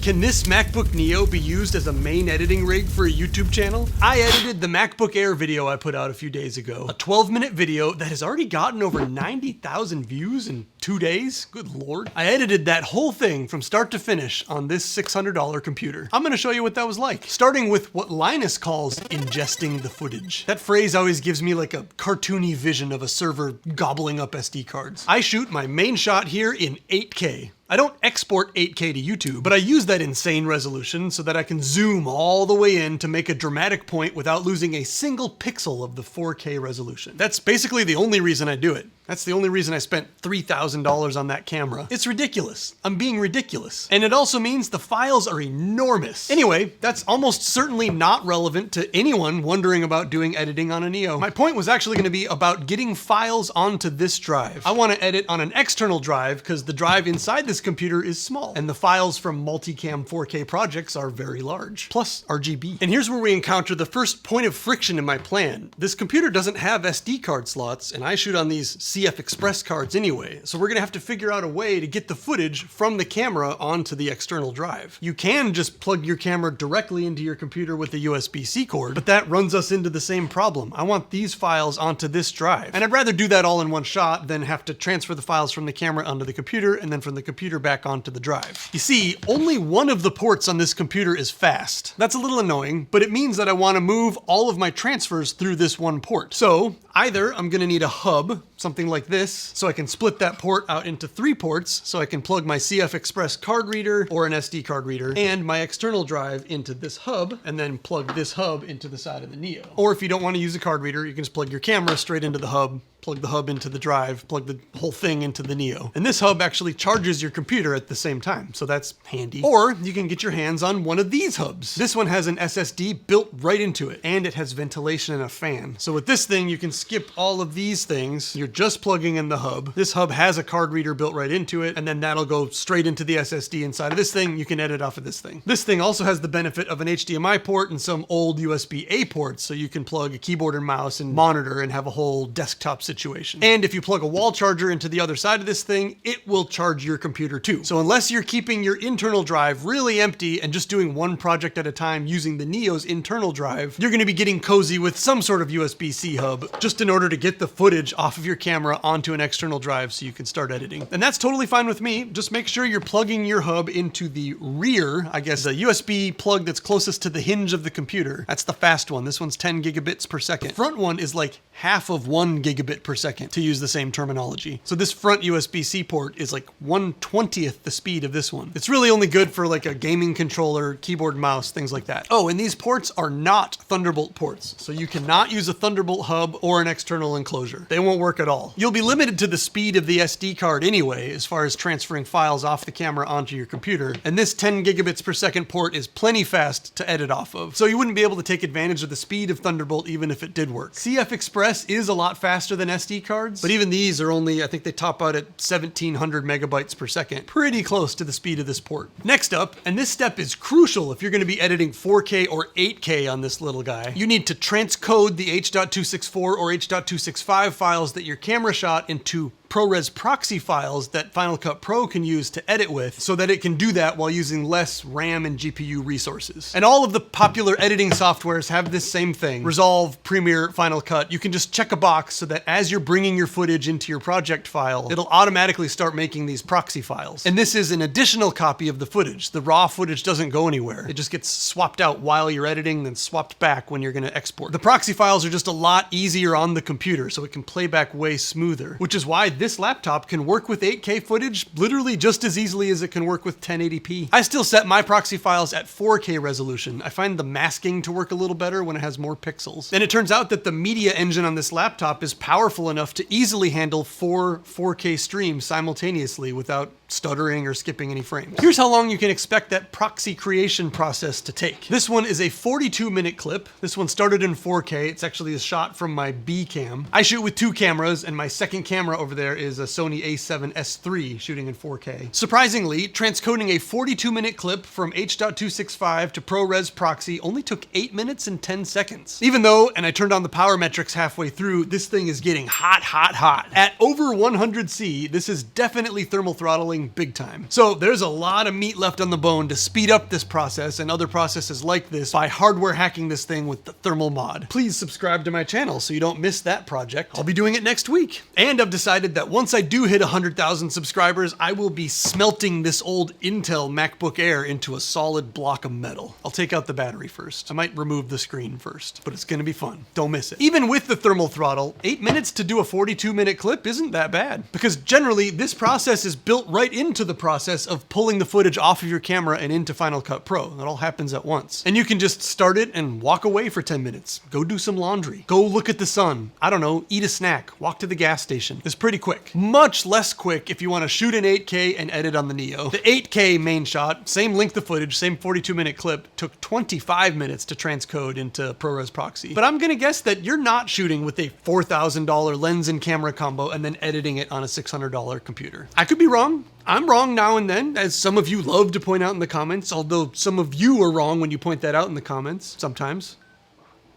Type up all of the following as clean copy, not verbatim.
Can this MacBook Neo be used as a main editing rig for a YouTube channel? I edited the MacBook Air video I put out a few days ago. A 12-minute video that has already gotten over 90,000 views in 2 days. Good Lord. I edited that whole thing from start to finish on this $600 computer. I'm gonna show you what that was like. Starting with what Linus calls ingesting the footage. That phrase always gives me like a cartoony vision of a server gobbling up SD cards. I shoot my main shot here in 8K. I don't export 8K to YouTube, but I use that insane resolution so that I can zoom all the way in to make a dramatic point without losing a single pixel of the 4K resolution. That's basically the only reason I do it. That's the only reason I spent $3,000 on that camera. It's ridiculous. I'm being ridiculous. And it also means the files are enormous. Anyway, that's almost certainly not relevant to anyone wondering about doing editing on a Neo. My point was actually gonna be about getting files onto this drive. I wanna edit on an external drive because the drive inside this computer is small, and the files from multicam 4K projects are very large, plus RGB. And here's where we encounter the first point of friction in my plan. This computer doesn't have SD card slots, and I shoot on these CF Express cards anyway, so we're gonna have to figure out a way to get the footage from the camera onto the external drive. You can just plug your camera directly into your computer with a USB-C cord, but that runs us into the same problem. I want these files onto this drive, and I'd rather do that all in one shot than have to transfer the files from the camera onto the computer and then from the computer back onto the drive. You see, only one of the ports on this computer is fast. That's a little annoying, but it means that I want to move all of my transfers through this one port. So either I'm gonna need a hub, something like this, so I can split that port out into 3 ports, so I can plug my CF Express card reader or an SD card reader and my external drive into this hub, and then plug this hub into the side of the Neo. Or if you don't want to use a card reader, you can just plug your camera straight into the hub, plug the hub into the drive, plug the whole thing into the Neo. And this hub actually charges your computer at the same time, so that's handy. Or you can get your hands on one of these hubs. This one has an SSD built right into it, and it has ventilation and a fan. So with this thing, you can skip all of these things. You're just plugging in the hub. This hub has a card reader built right into it, and then that'll go straight into the SSD inside of this thing. You can edit off of this thing. This thing also has the benefit of an HDMI port and some old USB-A ports, so you can plug a keyboard and mouse and monitor and have a whole desktop situation. And if you plug a wall charger into the other side of this thing, it will charge your computer too. So unless you're keeping your internal drive really empty and just doing one project at a time using the Neo's internal drive, you're gonna be getting cozy with some sort of USB-C hub just in order to get the footage off of your camera onto an external drive so you can start editing. And that's totally fine with me. Just make sure you're plugging your hub into the rear, I guess, the USB plug that's closest to the hinge of the computer. That's the fast one. This one's 10 gigabits per second. The front one is like half of 1 gigabit per second, to use the same terminology. So this front USB-C port is like 1/20th the speed of this one. It's really only good for like a gaming controller, keyboard, mouse, things like that. Oh, and these ports are not Thunderbolt ports, so you cannot use a Thunderbolt hub or an external enclosure. They won't work at all. You'll be limited to the speed of the SD card anyway, as far as transferring files off the camera onto your computer, and this 10 gigabits per second port is plenty fast to edit off of, so you wouldn't be able to take advantage of the speed of Thunderbolt even if it did work. CF Express is a lot faster than SD cards, but even these are only, I think they top out at 1700 megabytes per second, pretty close to the speed of this port. Next up, and this step is crucial if you're going to be editing 4K or 8K on this little guy, you need to transcode the H.264 or H.265 files that your camera shot into ProRes proxy files that Final Cut Pro can use to edit with, so that it can do that while using less RAM and GPU resources. And all of the popular editing softwares have this same thing. Resolve, Premiere, Final Cut. You can just check a box so that as you're bringing your footage into your project file, it'll automatically start making these proxy files. And this is an additional copy of the footage. The raw footage doesn't go anywhere. It just gets swapped out while you're editing, then swapped back when you're gonna export. The proxy files are just a lot easier on the computer, so it can play back way smoother, which is why this laptop can work with 8K footage literally just as easily as it can work with 1080p. I still set my proxy files at 4K resolution. I find the masking to work a little better when it has more pixels. And it turns out that the media engine on this laptop is powerful enough to easily handle 4 4K streams simultaneously without stuttering or skipping any frames. Here's how long you can expect that proxy creation process to take. This one is a 42-minute clip. This one started in 4K. It's actually a shot from my B cam. I shoot with 2 cameras, and my second camera over there there is a Sony a7S III shooting in 4K. Surprisingly, transcoding a 42-minute clip from H.265 to ProRes proxy only took 8 minutes and 10 seconds. Even though, and I turned on the power metrics halfway through, this thing is getting hot, hot, hot. At over 100C, this is definitely thermal throttling big time. So there's a lot of meat left on the bone to speed up this process and other processes like this by hardware hacking this thing with the thermal mod. Please subscribe to my channel so you don't miss that project. I'll be doing it next week. And I've decided that once I do hit 100,000 subscribers, I will be smelting this old Intel MacBook Air into a solid block of metal. I'll take out the battery first. I might remove the screen first, but it's gonna be fun. Don't miss it. Even with the thermal throttle, 8 minutes to do a 42-minute clip isn't that bad, because generally this process is built right into the process of pulling the footage off of your camera and into Final Cut Pro. That all happens at once. And you can just start it and walk away for 10 minutes. Go do some laundry. Go look at the sun. I don't know, eat a snack. Walk to the gas station. It's pretty quick. Much less quick if you want to shoot in 8K and edit on the Neo. The 8K main shot, same length of footage, same 42-minute clip, took 25 minutes to transcode into ProRes proxy. But I'm gonna guess that you're not shooting with a $4,000 lens and camera combo and then editing it on a $600 computer. I could be wrong. I'm wrong now and then, as some of you love to point out in the comments, although some of you are wrong when you point that out in the comments, sometimes.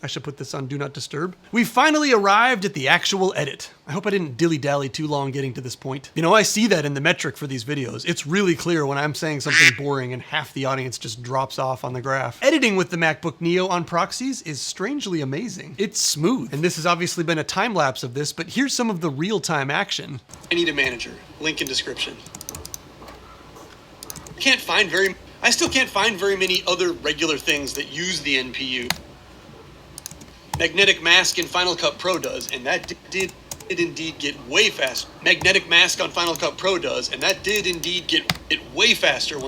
I should put this on Do Not Disturb. We finally arrived at the actual edit. I hope I didn't dilly-dally too long getting to this point. You know, I see that in the metric for these videos. It's really clear when I'm saying something boring and half the audience just drops off on the graph. Editing with the MacBook Neo on proxies is strangely amazing. It's smooth, and this has obviously been a time-lapse of this, but here's some of the real-time action. I need a manager. Link in description. I still can't find very many other regular things that use the NPU. Magnetic mask in Final Cut Pro does, and that did indeed get way faster. Magnetic mask on Final Cut Pro does, and that did indeed get it way faster.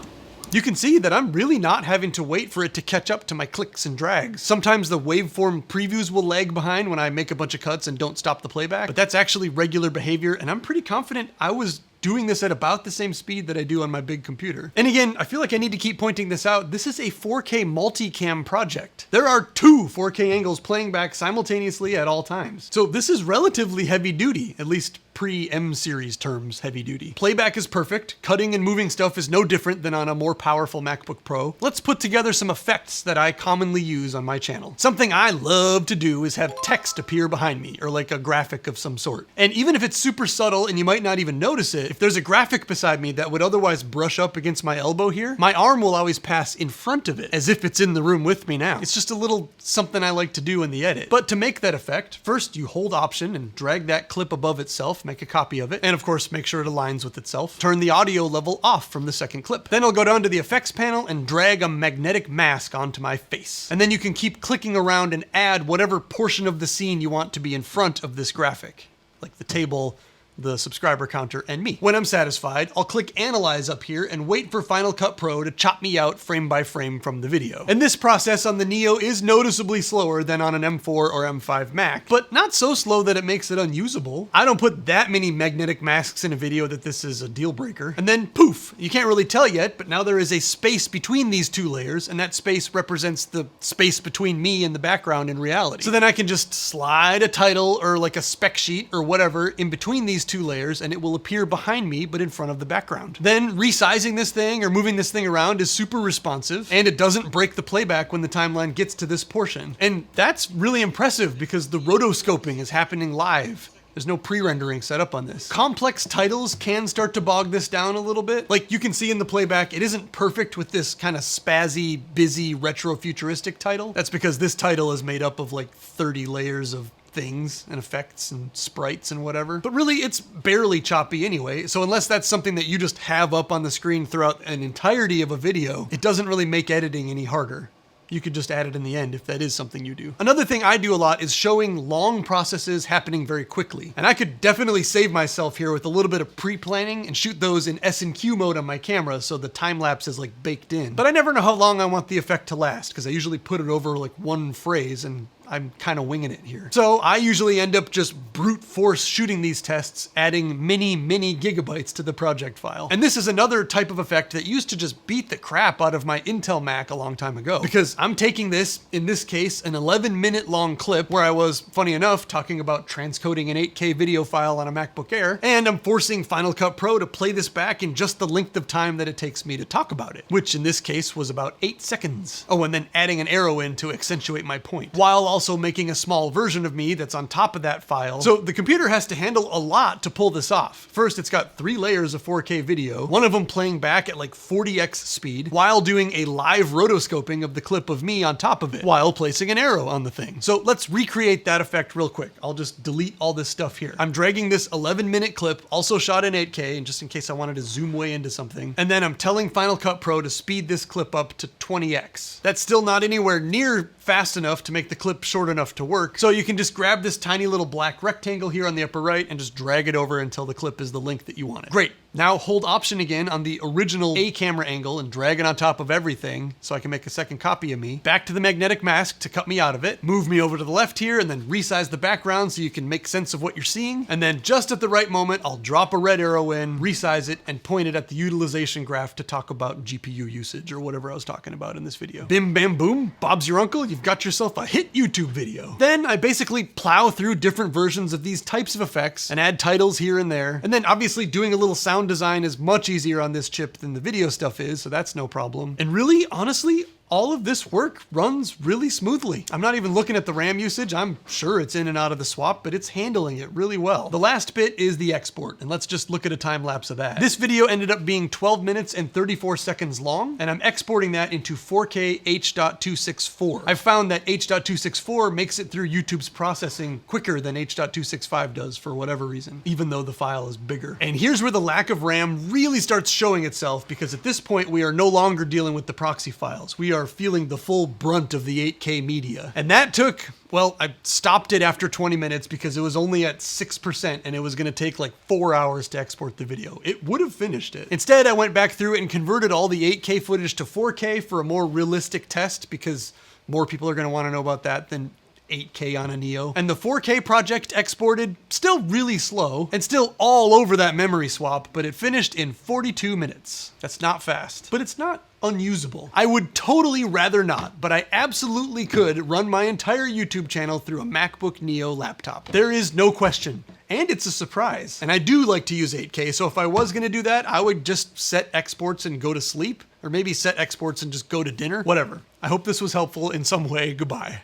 You can see that I'm really not having to wait for it to catch up to my clicks and drags. Sometimes the waveform previews will lag behind when I make a bunch of cuts and don't stop the playback, but that's actually regular behavior, and I'm pretty confident I was doing this at about the same speed that I do on my big computer. And again, I feel like I need to keep pointing this out. This is a 4K multicam project. There are 2 4K angles playing back simultaneously at all times. So this is relatively heavy duty, at least pre-M series terms heavy duty. Playback is perfect. Cutting and moving stuff is no different than on a more powerful MacBook Pro. Let's put together some effects that I commonly use on my channel. Something I love to do is have text appear behind me, or like a graphic of some sort. And even if it's super subtle and you might not even notice it, if there's a graphic beside me that would otherwise brush up against my elbow here, my arm will always pass in front of it, as if it's in the room with me now. It's just a little something I like to do in the edit. But to make that effect, first you hold Option and drag that clip above itself, make a copy of it, and of course make sure it aligns with itself. Turn the audio level off from the second clip. Then I'll go down to the effects panel and drag a magnetic mask onto my face. And then you can keep clicking around and add whatever portion of the scene you want to be in front of this graphic, like the table, the subscriber counter, and me. When I'm satisfied, I'll click Analyze up here and wait for Final Cut Pro to chop me out frame by frame from the video. And this process on the Neo is noticeably slower than on an M4 or M5 Mac, but not so slow that it makes it unusable. I don't put that many magnetic masks in a video that this is a deal breaker. And then poof, you can't really tell yet, but now there is a space between these 2 layers, and that space represents the space between me and the background in reality. So then I can just slide a title or like a spec sheet or whatever in between these 2 layers, and it will appear behind me but in front of the background. Then resizing this thing or moving this thing around is super responsive, and it doesn't break the playback when the timeline gets to this portion. And that's really impressive because the rotoscoping is happening live. There's no pre-rendering set up on this. Complex titles can start to bog this down a little bit. Like you can see in the playback, it isn't perfect with this kind of spazzy, busy, retro-futuristic title. That's because this title is made up of like 30 layers of things and effects and sprites and whatever. But really, it's barely choppy anyway, so unless that's something that you just have up on the screen throughout an entirety of a video, it doesn't really make editing any harder. You could just add it in the end if that is something you do. Another thing I do a lot is showing long processes happening very quickly. And I could definitely save myself here with a little bit of pre-planning and shoot those in S&Q mode on my camera so the time lapse is like baked in. But I never know how long I want the effect to last because I usually put it over like one phrase and I'm kind of winging it here. So I usually end up just brute force shooting these tests, adding many gigabytes to the project file. And this is another type of effect that used to just beat the crap out of my Intel Mac a long time ago. Because I'm taking this, in this case, an 11-minute long clip where I was, funny enough, talking about transcoding an 8K video file on a MacBook Air, and I'm forcing Final Cut Pro to play this back in just the length of time that it takes me to talk about it, which in this case was about 8 seconds. Oh, and then adding an arrow in to accentuate my point, while also making a small version of me that's on top of that file. So the computer has to handle a lot to pull this off. First, it's got 3 layers of 4K video, one of them playing back at like 40x speed, while doing a live rotoscoping of the clip of me on top of it, while placing an arrow on the thing. So let's recreate that effect real quick. I'll just delete all this stuff here. I'm dragging this 11-minute clip, also shot in 8K, and just in case I wanted to zoom way into something. And then I'm telling Final Cut Pro to speed this clip up to 20x. That's still not anywhere near fast enough to make the clip short enough to work. So you can just grab this tiny little black rectangle here on the upper right and just drag it over until the clip is the length that you want it. Great. Now hold Option again on the original A camera angle and drag it on top of everything so I can make a second copy of me. Back to the magnetic mask to cut me out of it. Move me over to the left here and then resize the background so you can make sense of what you're seeing. And then just at the right moment, I'll drop a red arrow in, resize it, and point it at the utilization graph to talk about GPU usage or whatever I was talking about in this video. Bim bam boom, Bob's your uncle, you've got yourself a hit YouTube video. Then I basically plow through different versions of these types of effects and add titles here and there. And then obviously doing a little sound design is much easier on this chip than the video stuff is, so that's no problem. And really, honestly, all of this work runs really smoothly. I'm not even looking at the RAM usage. I'm sure it's in and out of the swap, but it's handling it really well. The last bit is the export, and let's just look at a time lapse of that. This video ended up being 12 minutes and 34 seconds long, and I'm exporting that into 4K H.264. I've found that H.264 makes it through YouTube's processing quicker than H.265 does for whatever reason, even though the file is bigger. And here's where the lack of RAM really starts showing itself, because at this point we are no longer dealing with the proxy files. We are feeling the full brunt of the 8K media. And that took, well, I stopped it after 20 minutes because it was only at 6% and it was gonna take like 4 hours to export the video. It would have finished it. Instead, I went back through it and converted all the 8K footage to 4K for a more realistic test, because more people are gonna wanna know about that than 8K on a Neo. And the 4K project exported, still really slow and still all over that memory swap, but it finished in 42 minutes. That's not fast, but it's not unusable. I would totally rather not, but I absolutely could run my entire YouTube channel through a MacBook Neo laptop. There is no question. And it's a surprise. And I do like to use 8K, so if I was gonna do that, I would just set exports and go to sleep, or maybe set exports and just go to dinner, whatever. I hope this was helpful in some way. Goodbye.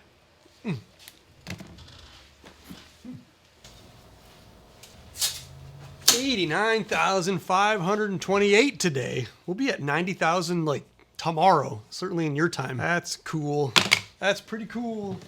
89,528 today. We'll be at 90,000 like tomorrow, certainly in your time. That's cool. That's pretty cool.